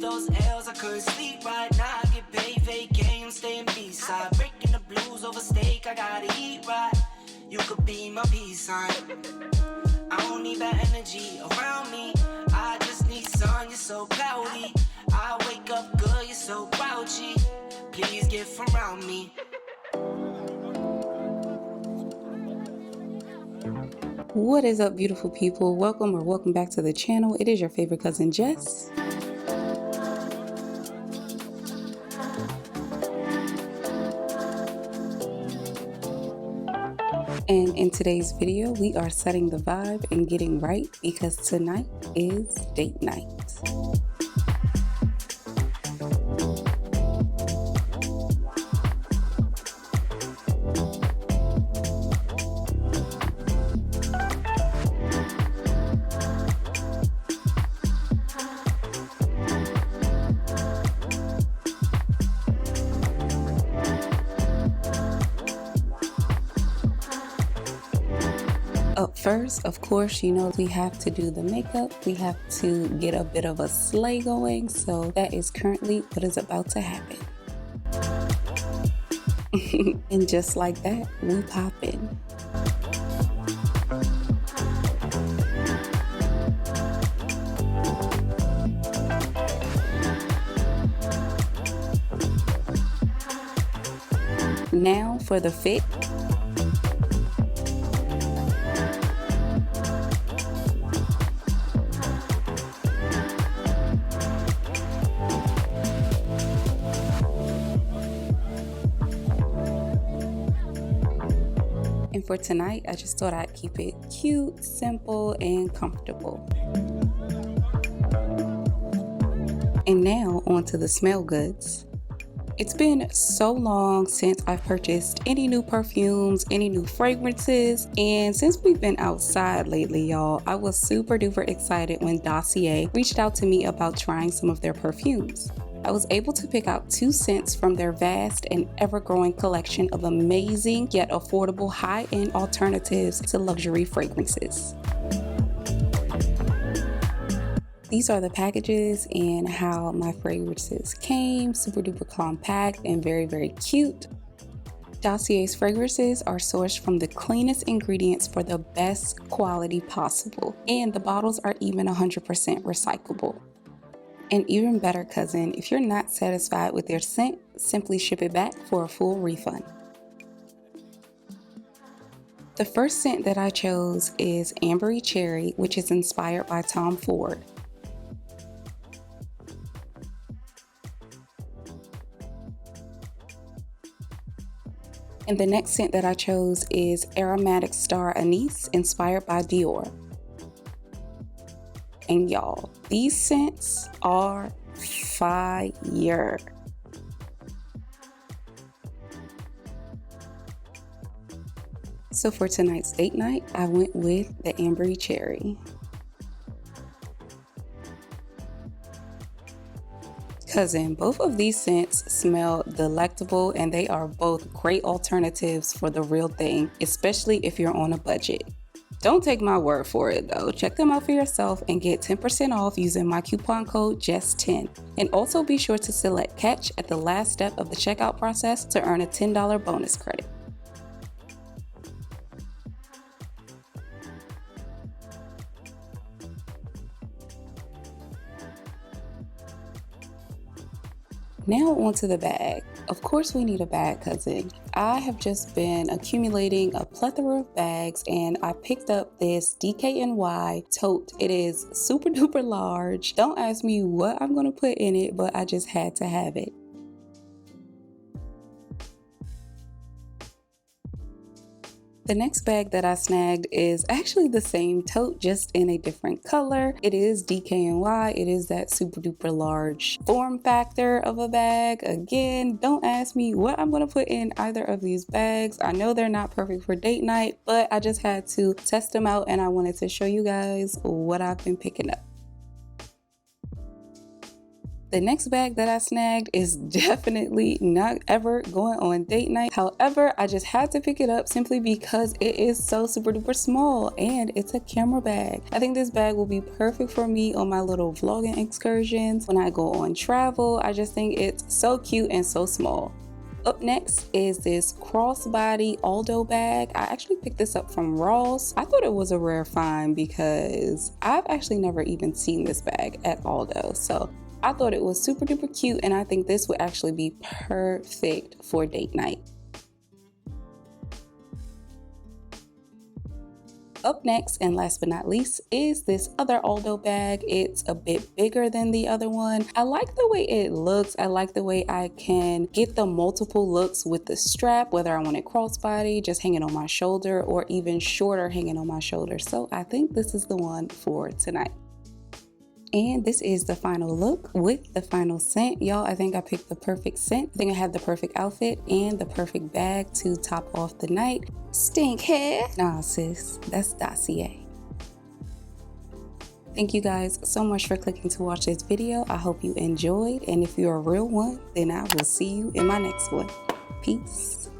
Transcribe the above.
those L's, I couldn't sleep right now. I get paid, vacay, I'm staying B-side. Breaking the blues over steak, I gotta eat right. You could be my peace sign. I don't need that energy around me. I just need sun, you're so cloudy. I wake up good, you're so grouchy. Please get from around me. What is up, beautiful people? Welcome back to the channel. It is your favorite cousin Jess. And in today's video, we are setting the vibe and getting right because tonight is date night. Up first, of course, you know we have to do the makeup. We have to get a bit of a slay going, so that is currently what is about to happen. And just like that, we pop in. Now for the fit. And for tonight, I just thought I'd keep it cute, simple, and comfortable. And now onto the smell goods. It's been so long since I've purchased any new perfumes, any new fragrances, and since we've been outside lately, y'all, I was super duper excited when Dossier reached out to me about trying some of their perfumes. I was able to pick out 2 scents from their vast and ever-growing collection of amazing yet affordable high-end alternatives to luxury fragrances. These are the packages and how my fragrances came, super duper compact and very, very cute. Dossier's fragrances are sourced from the cleanest ingredients for the best quality possible, and the bottles are even 100% recyclable. And even better, cousin, if you're not satisfied with their scent, simply ship it back for a full refund. The first scent that I chose is Ambery Cherry, which is inspired by Tom Ford. And the next scent that I chose is Aromatic Star Anise, inspired by Dior. And y'all, these scents are fire. So for tonight's date night, I went with the Ambery Cherry. Cousin, both of these scents smell delectable and they are both great alternatives for the real thing, especially if you're on a budget. Don't take my word for it though. Check them out for yourself and get 10% off using my coupon code Jess10. And also be sure to select Catch at the last step of the checkout process to earn a $10 bonus credit. Now onto the bag. Of course we need a bag, cousin. I have just been accumulating a plethora of bags and I picked up this DKNY tote. It is super duper large. Don't ask me what I'm gonna put in it, but I just had to have it. The next bag that I snagged is actually the same tote, just in a different color. It is DKNY. It is that super duper large form factor of a bag. Again, don't ask me what I'm gonna put in either of these bags. I know they're not perfect for date night, but I just had to test them out and I wanted to show you guys what I've been picking up. The next bag that I snagged is definitely not ever going on date night. However, I just had to pick it up simply because it is so super duper small and it's a camera bag. I think this bag will be perfect for me on my little vlogging excursions when I go on travel. I just think it's so cute and so small. Up next is this crossbody Aldo bag. I actually picked this up from Ross. I thought it was a rare find because I've actually never even seen this bag at Aldo. So I thought it was super duper cute, and I think this would actually be perfect for date night. Up next, and last but not least, is this other Aldo bag. It's a bit bigger than the other one. I like the way it looks. I like the way I can get the multiple looks with the strap, whether I want it crossbody, just hanging on my shoulder, or even shorter hanging on my shoulder. So I think this is the one for tonight. And this is the final look with the final scent. Y'all, I think I picked the perfect scent. I think I have the perfect outfit and the perfect bag to top off the night. Stink hair. Nah, sis, that's Dossier. Thank you guys so much for clicking to watch this video. I hope you enjoyed. And if you're a real one, then I will see you in my next one. Peace.